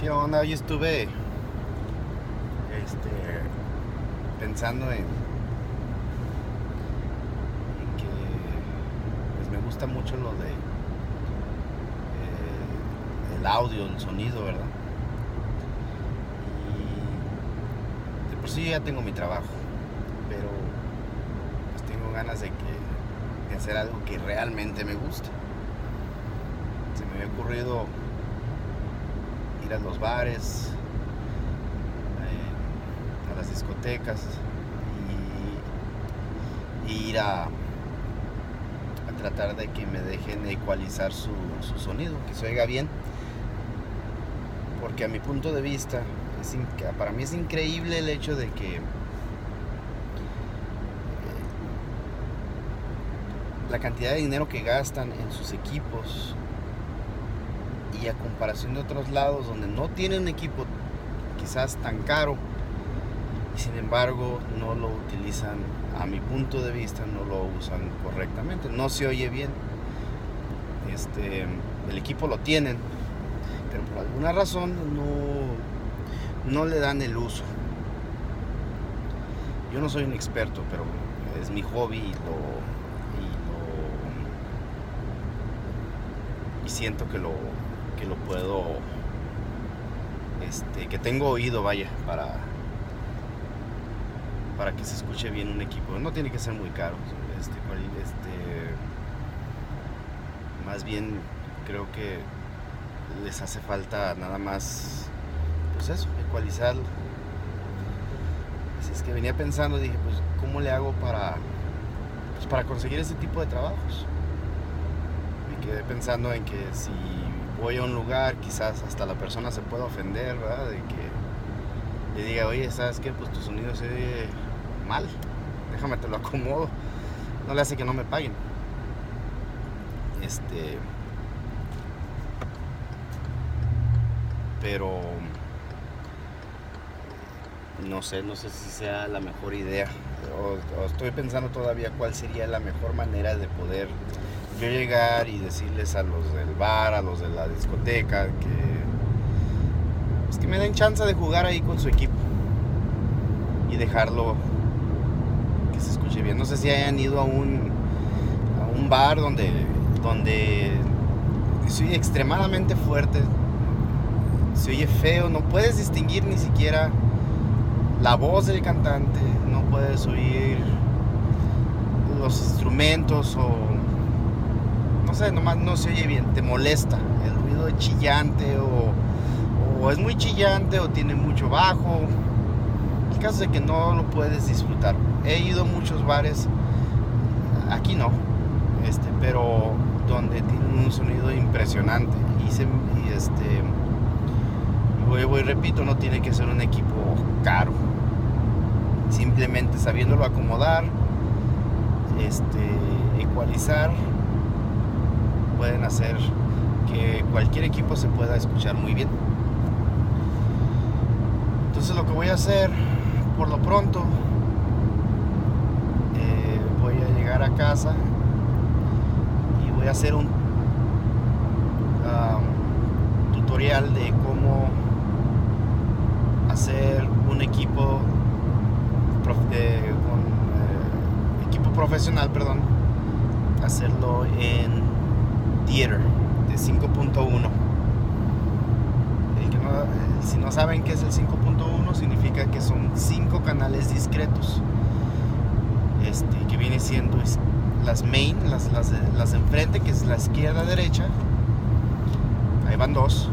¿Qué onda? Yo estuve pensando en que pues me gusta mucho lo de el audio, el sonido, ¿verdad? Y de por sí ya tengo mi trabajo, pero pues tengo ganas de hacer algo que realmente me guste. Se me había ocurrido ir a los bares, a las discotecas y ir a tratar de que me dejen ecualizar su sonido, que se oiga bien, porque a mi punto de vista para mí es increíble el hecho de que la cantidad de dinero que gastan en sus equipos, y a comparación de otros lados donde no tienen equipo quizás tan caro, y sin embargo no lo utilizan, a mi punto de vista no lo usan correctamente, no se oye bien. El equipo lo tienen, pero por alguna razón no le dan el uso. Yo no soy un experto, pero es mi hobby y siento que lo puedo, que tengo oído, vaya, para que se escuche bien un equipo. No tiene que ser muy caro. Más bien creo que les hace falta nada más, pues eso, ecualizarlo. Así es que venía pensando, dije, pues ¿cómo le hago para conseguir ese tipo de trabajos? Me quedé pensando en que si voy a un lugar, quizás hasta la persona se pueda ofender, ¿verdad? De que le diga, oye, ¿sabes qué? Pues tu sonido se oye mal, déjame te lo acomodo. No le hace que no me paguen. Pero no sé si sea la mejor idea, o estoy pensando todavía cuál sería la mejor manera de poder yo llegar y decirles a los del bar, a los de la discoteca, que me den chance de jugar ahí con su equipo y dejarlo que se escuche bien. No sé si hayan ido a un bar donde soy extremadamente fuerte, se oye feo, no puedes distinguir ni siquiera la voz del cantante, no puedes oír los instrumentos, o no sé, nomás no se oye bien, te molesta el ruido chillante, o es muy chillante, o tiene mucho bajo. El caso es de que no lo puedes disfrutar. He ido a muchos bares, aquí no, pero donde tienen un sonido impresionante, y repito, no tiene que ser un equipo caro, simplemente sabiéndolo acomodar, ecualizar, pueden hacer que cualquier equipo se pueda escuchar muy bien. Entonces lo que voy a hacer por lo pronto, voy a llegar a casa y voy a hacer un tutorial de cómo hacer un equipo profesional, hacerlo en Theater de 5.1. Si no saben qué es el 5.1, significa que son 5 canales discretos, que viene siendo las main, las de enfrente, que es la izquierda derecha, ahí van 2,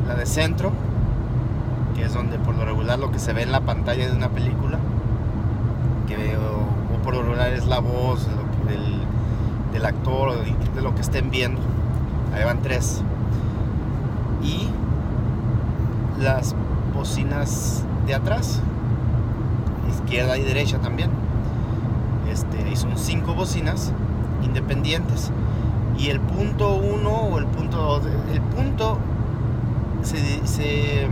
la de centro, que es donde por lo regular lo que se ve en la pantalla de una película, o por lo regular es la voz del actor, o de lo que estén viendo, ahí van 3, y las bocinas de atrás, izquierda y derecha también, y son 5 bocinas independientes, y el punto 1 o el punto 2, el punto se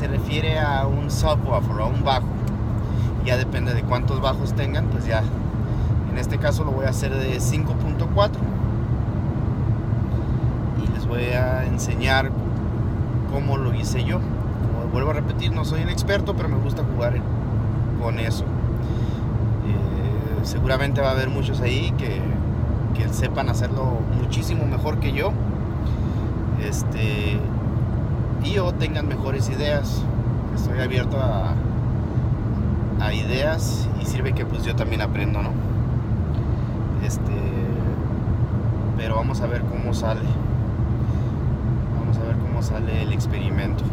refiere a un subwoofer, a un bajo. Ya depende de cuántos bajos tengan, pues ya, en este caso lo voy a hacer de 5.4, y les voy a enseñar como lo hice yo. Como vuelvo a repetir, no soy un experto, pero me gusta jugar con eso. Seguramente va a haber muchos ahí que sepan hacerlo muchísimo mejor que yo, y o tengan mejores ideas. Estoy abierto a ideas, y sirve que pues yo también aprendo, ¿no? Pero vamos a ver cómo sale el experimento.